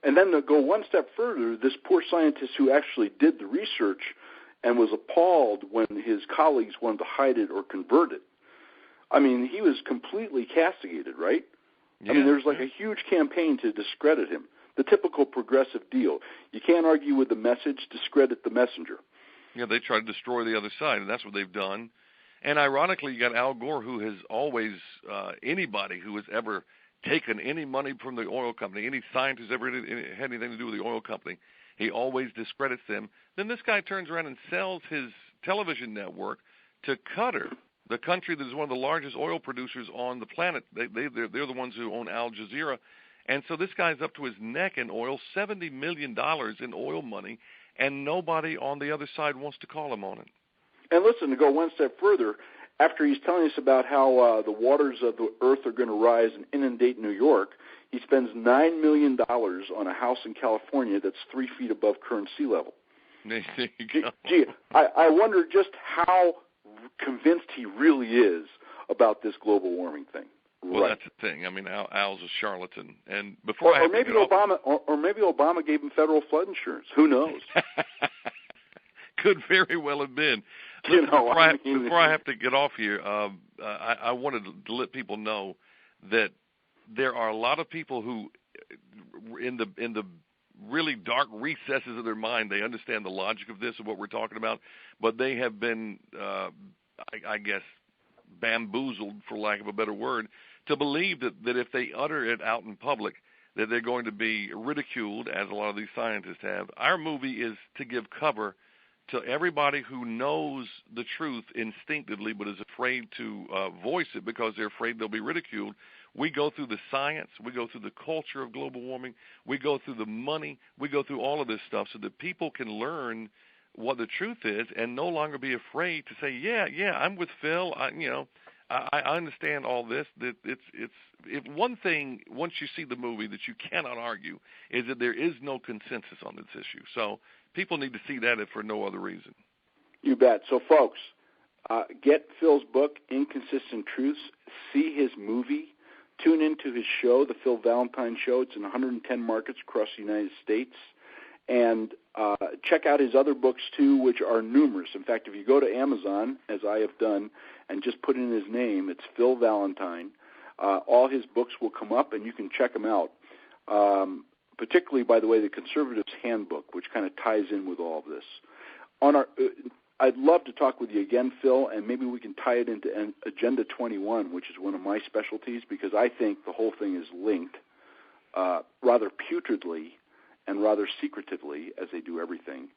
And then to go one step further, this poor scientist who actually did the research and was appalled when his colleagues wanted to hide it or convert it. I mean, he was completely castigated, right? Yeah, I mean, there's like a huge campaign to discredit him. The typical progressive deal. You can't argue with the message, discredit the messenger. Yeah, they try to destroy the other side, and that's what they've done. And ironically, you got Al Gore, who has always, anybody who has ever taken any money from the oil company, any scientist ever had anything to do with the oil company, he always discredits them. Then this guy turns around and sells his television network to Qatar, the country that is one of the largest oil producers on the planet. They're the ones who own Al Jazeera. And so this guy's up to his neck in oil, $70 million in oil money, and nobody on the other side wants to call him on it. And listen, to go one step further, after he's telling us about how the waters of the earth are going to rise and inundate New York, he spends $9 million on a house in California that's 3 feet above current sea level. There you go. Gee, I wonder just how convinced he really is about this global warming thing. Well, right. That's the thing. I mean, Al's a charlatan, and or maybe Obama gave him federal flood insurance. Who knows? Could very well have been. Listen, before I have to get off here, I wanted to let people know that there are a lot of people who, in the really dark recesses of their mind, they understand the logic of this and what we're talking about, but they have been, I guess, bamboozled, for lack of a better word, to believe that if they utter it out in public, that they're going to be ridiculed, as a lot of these scientists have. Our movie is to give cover to everybody who knows the truth instinctively but is afraid to voice it because they're afraid they'll be ridiculed. We go through the science. We go through the culture of global warming. We go through the money. We go through all of this stuff so that people can learn what the truth is and no longer be afraid to say, yeah, I'm with Phil. I understand all this. That it's one thing, once you see the movie, that you cannot argue is that there is no consensus on this issue. So people need to see that if for no other reason. You bet. So, folks, get Phil's book, Inconsistent Truths. See his movie. Tune into his show, The Phil Valentine Show. It's in 110 markets across the United States. And check out his other books, too, which are numerous. In fact, if you go to Amazon, as I have done, and just put in his name, it's Phil Valentine, all his books will come up, and you can check them out. Particularly, by the way, the Conservative's Handbook, which kind of ties in with all of this. I'd love to talk with you again, Phil, and maybe we can tie it into Agenda 21, which is one of my specialties, because I think the whole thing is linked rather putridly and rather secretively, as they do everything,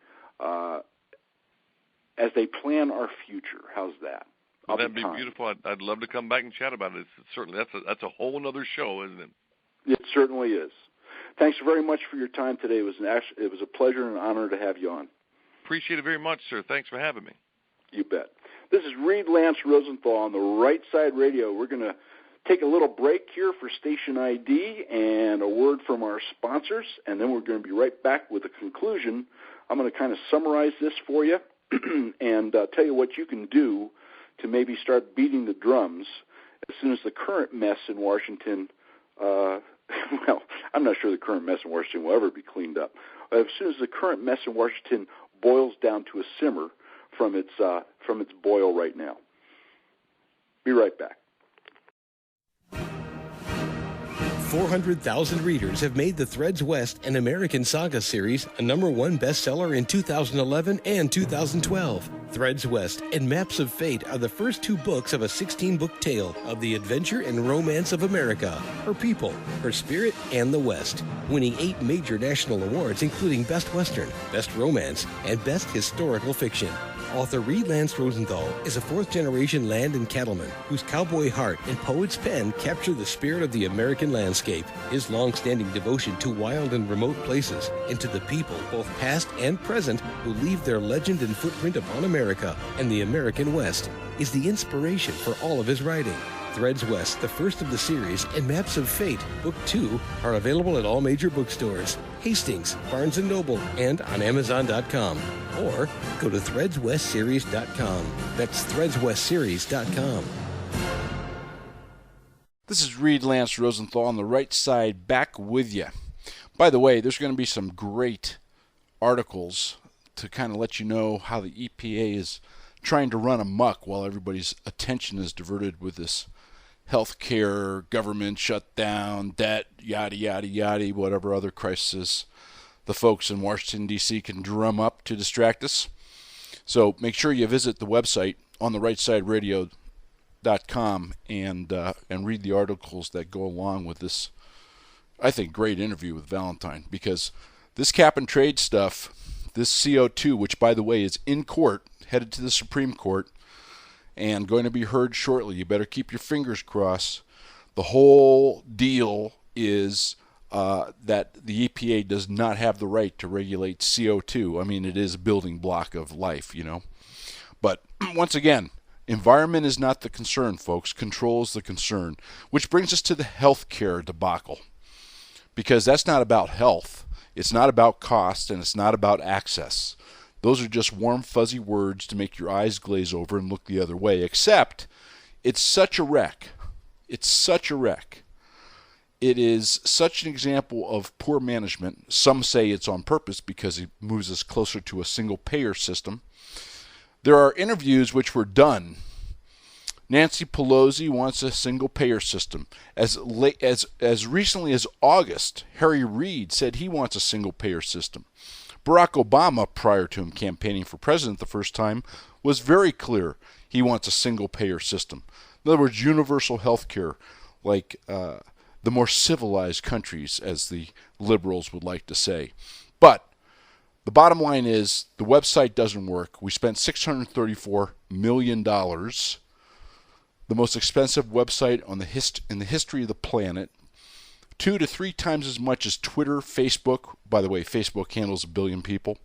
as they plan our future. How's that? Well, that'd be beautiful. I'd love to come back and chat about it. Certainly, that's a whole other show, isn't it? It certainly is. Thanks very much for your time today. It was a pleasure and an honor to have you on. Appreciate it very much, sir. Thanks for having me. You bet. This is Reid Lance Rosenthal on the Right Side Radio. We're going to take a little break here for station ID and a word from our sponsors, and then we're going to be right back with a conclusion. I'm going to kind of summarize this for you and tell you what you can do to maybe start beating the drums as soon as the current mess in Washington, well, I'm not sure the current mess in Washington will ever be cleaned up. As soon as the current mess in Washington boils down to a simmer from its boil right now. Be right back. 400,000 readers have made the Threads West an American Saga series a #1 bestseller in 2011 and 2012. Threads West and Maps of Fate are the first 2 books of a 16-book tale of the adventure and romance of America, her people, her spirit, and the West, winning 8 major national awards including Best Western, Best Romance, and Best Historical Fiction. Author Reid Rosenthal is a fourth-generation land and cattleman whose cowboy heart and poet's pen capture the spirit of the American landscape. His long-standing devotion to wild and remote places and to the people, both past and present, who leave their legend and footprint upon America and the American West, is the inspiration for all of his writing. Threads West, the first of the series, and Maps of Fate, Book 2, are available at all major bookstores, Hastings, Barnes & Noble, and on Amazon.com. Or go to threadswestseries.com. That's threadswestseries.com. This is Reid Lance Rosenthal on the right side, back with you. By the way, there's going to be some great articles to kind of let you know how the EPA is trying to run amok while everybody's attention is diverted with this healthcare, government shutdown, debt, yada, yada, yada, whatever other crisis the folks in Washington, D.C. can drum up to distract us. So make sure you visit the website on the rightsideradio.com and read the articles that go along with this, I think, great interview with Valentine, because this cap and trade stuff, this CO2, which, by the way, is in court, headed to the Supreme Court, and going to be heard shortly. You better keep your fingers crossed. The whole deal is that the EPA does not have the right to regulate CO2. I mean, it is a building block of life, you know. But once again, environment is not the concern, folks. Control is the concern, which brings us to the healthcare debacle, because that's not about health. It's not about cost, and it's not about access. Those are just warm, fuzzy words to make your eyes glaze over and look the other way, except it's such a wreck. It's such a wreck. It is such an example of poor management. Some say it's on purpose because it moves us closer to a single-payer system. There are interviews which were done. Nancy Pelosi wants a single-payer system. As recently as August, Harry Reid said he wants a single-payer system. Barack Obama, prior to him campaigning for president the first time, was very clear he wants a single-payer system. In other words, universal health care, like the more civilized countries, as the liberals would like to say. But the bottom line is the website doesn't work. We spent $634 million, the most expensive website in the history of the planet, 2 to 3 times as much as Twitter, Facebook. By the way, Facebook handles 1 billion people.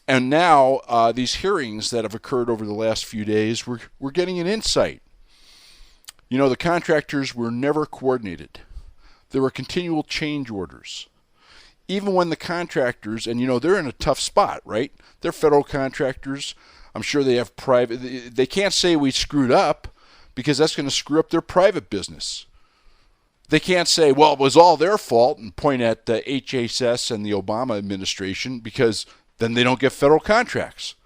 And now these hearings that have occurred over the last few days, we're getting an insight. You know, the contractors were never coordinated. There were continual change orders. Even when the contractors, and you know, they're in a tough spot, right? They're federal contractors. I'm sure they have private. They can't say we screwed up, because that's going to screw up their private business. They can't say, well, it was all their fault, and point at the HHS and the Obama administration, because then they don't get federal contracts.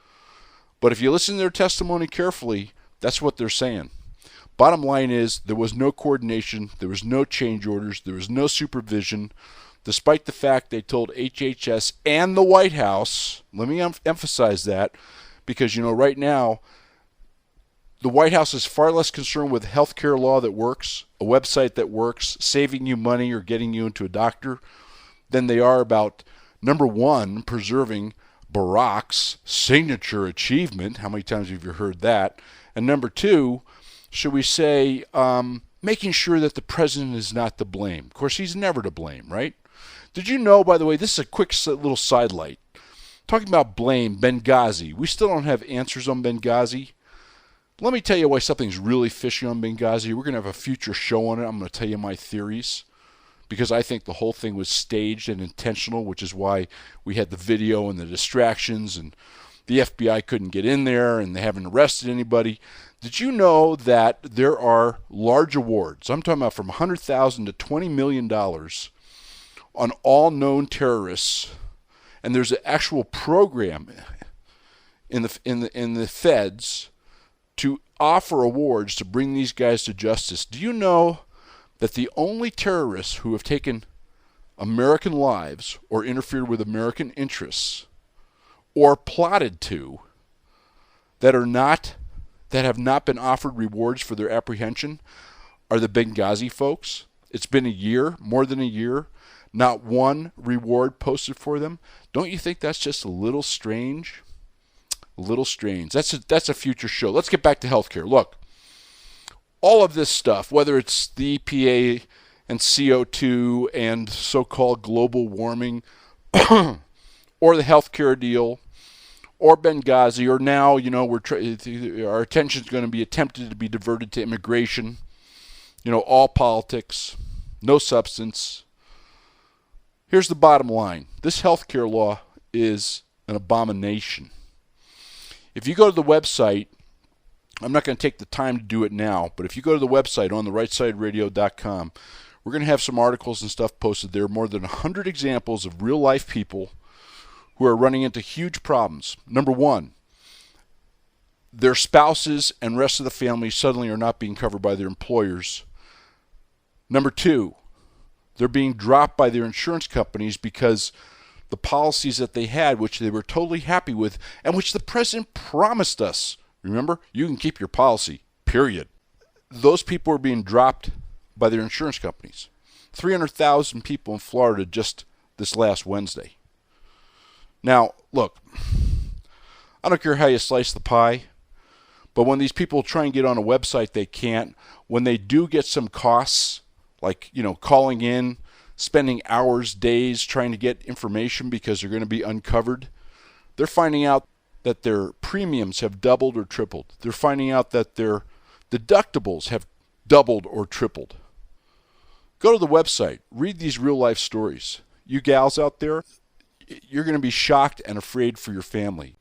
But if you listen to their testimony carefully, that's what they're saying. Bottom line is there was no coordination, there was no change orders, there was no supervision, despite the fact they told HHS and the White House, let me emphasize that, because, you know, right now, the White House is far less concerned with health care law that works, a website that works, saving you money or getting you into a doctor, than they are about, number one, preserving Barack's signature achievement. How many times have you heard that? And number two, should we say, making sure that the president is not to blame. Of course, he's never to blame, right? Did you know, by the way, this is a quick little sidelight. Talking about blame, Benghazi. We still don't have answers on Benghazi. Let me tell you why something's really fishy on Benghazi. We're going to have a future show on it. I'm going to tell you my theories, because I think the whole thing was staged and intentional, which is why we had the video and the distractions, and the FBI couldn't get in there, and they haven't arrested anybody. Did you know that there are large awards, I'm talking about from $100,000 to $20 million, on all known terrorists, and there's an actual program in the feds to offer awards to bring these guys to justice? Do you know that the only terrorists who have taken American lives or interfered with American interests or plotted to that have not been offered rewards for their apprehension are the Benghazi folks? It's been a year, more than a year, not one reward posted for them. Don't you think that's just a little strange? A little strange. That's a future show. Let's get back to healthcare. Look, all of this stuff, whether it's the EPA and CO2 and so-called global warming, or the healthcare deal, or Benghazi, or now, our attention is going to be attempted to be diverted to immigration. All politics, no substance. Here's the bottom line. This healthcare law is an abomination. If you go to the website, I'm not going to take the time to do it now, but if you go to the website on therightsideradio.com, we're going to have some articles and stuff posted there, more than 100 examples of real-life people who are running into huge problems. Number one, their spouses and rest of the family suddenly are not being covered by their employers. Number two, they're being dropped by their insurance companies because the policies that they had, which they were totally happy with, and which the president promised us, remember, you can keep your policy, period. Those people are being dropped by their insurance companies. 300,000 people in Florida just this last Wednesday. Now, look, I don't care how you slice the pie, but when these people try and get on a website, they can't. When they do get some costs, like, calling in, spending hours, days trying to get information because they're going to be uncovered, they're finding out that their premiums have doubled or tripled. They're finding out that their deductibles have doubled or tripled. Go to the website. Read these real-life stories. You gals out there, you're going to be shocked and afraid for your family.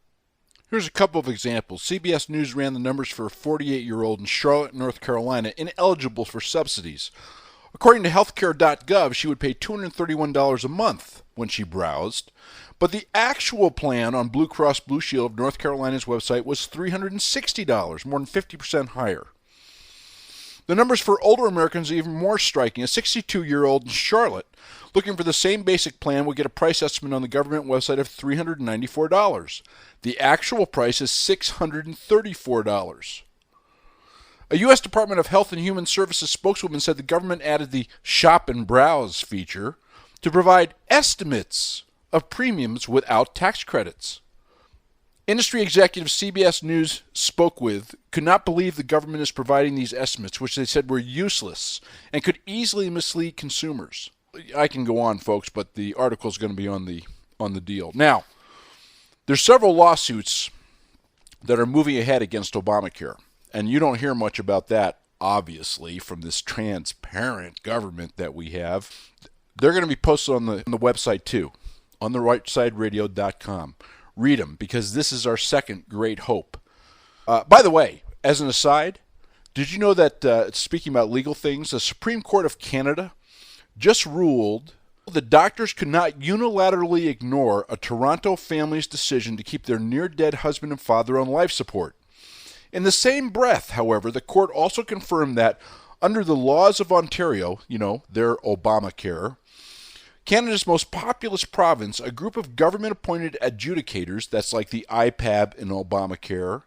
Here's a couple of examples. CBS News ran the numbers for a 48-year-old in Charlotte, North Carolina, ineligible for subsidies. According to healthcare.gov, she would pay $231 a month when she browsed, but the actual plan on Blue Cross Blue Shield of North Carolina's website was $360, more than 50% higher. The numbers for older Americans are even more striking. A 62-year-old in Charlotte looking for the same basic plan would get a price estimate on the government website of $394. The actual price is $634. A U.S. Department of Health and Human Services spokeswoman said the government added the Shop and Browse feature to provide estimates of premiums without tax credits. Industry executives CBS News spoke with could not believe the government is providing these estimates, which they said were useless and could easily mislead consumers. I can go on, folks, but the article is going to be on the deal. Now, there's several lawsuits that are moving ahead against Obamacare, and you don't hear much about that, obviously, from this transparent government that we have. They're going to be posted on the website, too, on therightsideradio.com. Read them, because this is our second great hope. By the way, as an aside, did you know that, speaking about legal things, the Supreme Court of Canada just ruled that doctors could not unilaterally ignore a Toronto family's decision to keep their near-dead husband and father on life support. In the same breath, however, the court also confirmed that under the laws of Ontario, their Obamacare, Canada's most populous province, a group of government-appointed adjudicators, that's like the IPAB in Obamacare,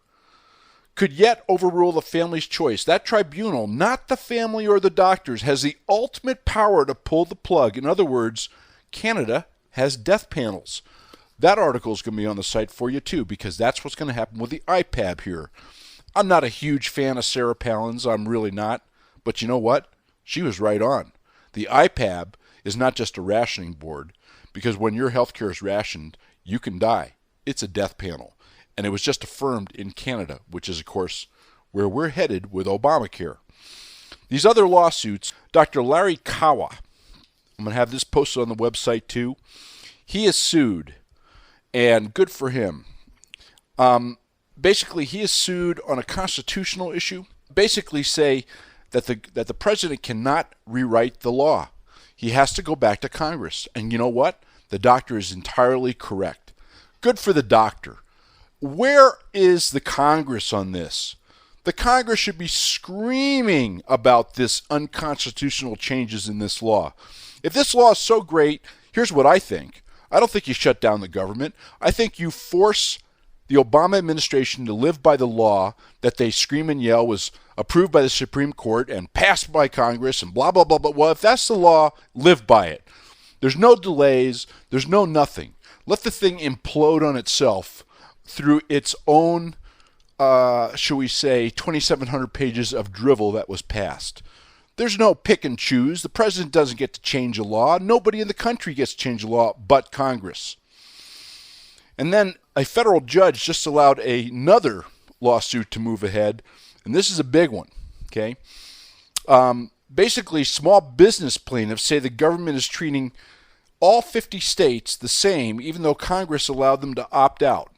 could yet overrule the family's choice. That tribunal, not the family or the doctors, has the ultimate power to pull the plug. In other words, Canada has death panels. That article is going to be on the site for you, too, because that's what's going to happen with the IPAB here. I'm not a huge fan of Sarah Palin's. I'm really not. But you know what? She was right on. The IPAB is not just a rationing board, because when your health care is rationed, you can die. It's a death panel. And it was just affirmed in Canada, which is, of course, where we're headed with Obamacare. These other lawsuits, Dr. Larry Kawa, I'm going to have this posted on the website too. He is sued, and good for him. Basically, he is sued on a constitutional issue. Basically say that the president cannot rewrite the law. He has to go back to Congress. And you know what? The doctor is entirely correct. Good for the doctor. Where is the Congress on this? The Congress should be screaming about this unconstitutional changes in this law. If this law is so great, here's what I think. I don't think you shut down the government. I think you force the Obama administration to live by the law that they scream and yell was approved by the Supreme Court and passed by Congress and blah, blah, blah, blah. Well, if that's the law, live by it. There's no delays. There's no nothing. Let the thing implode on itself through its own, shall we say, 2,700 pages of drivel that was passed. There's no pick and choose. The president doesn't get to change a law. Nobody in the country gets to change a law but Congress. And then a federal judge just allowed another lawsuit to move ahead, and this is a big one, okay? Basically, small business plaintiffs say the government is treating all 50 states the same, even though Congress allowed them to opt out.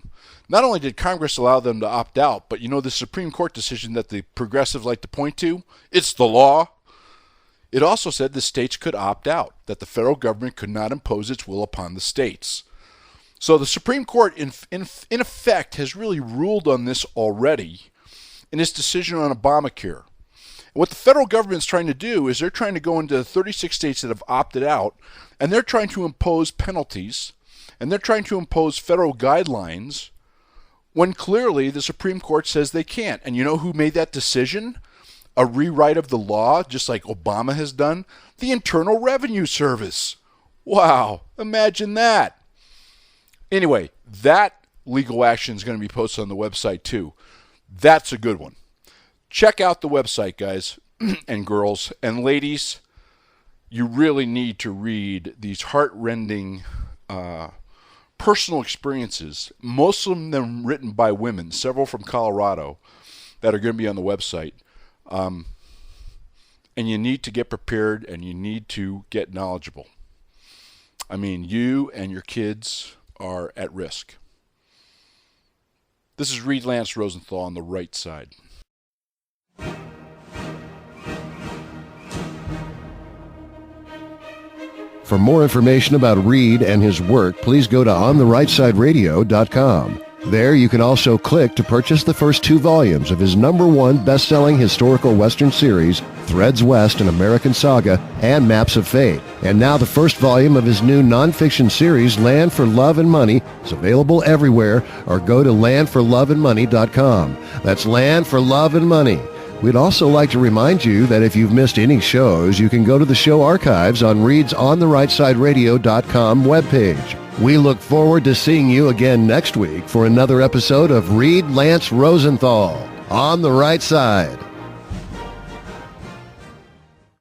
Not only did Congress allow them to opt out, but you know the Supreme Court decision that the progressives like to point to? It's the law. It also said the states could opt out, that the federal government could not impose its will upon the states. So the Supreme Court, in effect, has really ruled on this already in its decision on Obamacare. What the federal government's trying to do is they're trying to go into 36 states that have opted out, and they're trying to impose penalties, and they're trying to impose federal guidelines, when clearly the Supreme Court says they can't. And you know who made that decision? A rewrite of the law, just like Obama has done? The Internal Revenue Service. Wow, imagine that. Anyway, that legal action is going to be posted on the website too. That's a good one. Check out the website, guys and girls and ladies. You really need to read these heart-rending personal experiences, most of them written by women, several from Colorado, that are going to be on the website. And you need to get prepared, and you need to get knowledgeable. I mean, you and your kids are at risk. This is Reid Lance Rosenthal on the right side. For more information about Reid and his work, please go to ontherightsideradio.com. There you can also click to purchase the first 2 volumes of his #1 best-selling historical Western series, Threads West, An American Saga, and Maps of Fate. And now the first volume of his new nonfiction series, Land for Love and Money, is available everywhere, or go to landforloveandmoney.com. That's Land for Love and Money. We'd also like to remind you that if you've missed any shows, you can go to the show archives on Reid's ontherightsideradio.com webpage. We look forward to seeing you again next week for another episode of Reid Lance Rosenthal on the Right Side.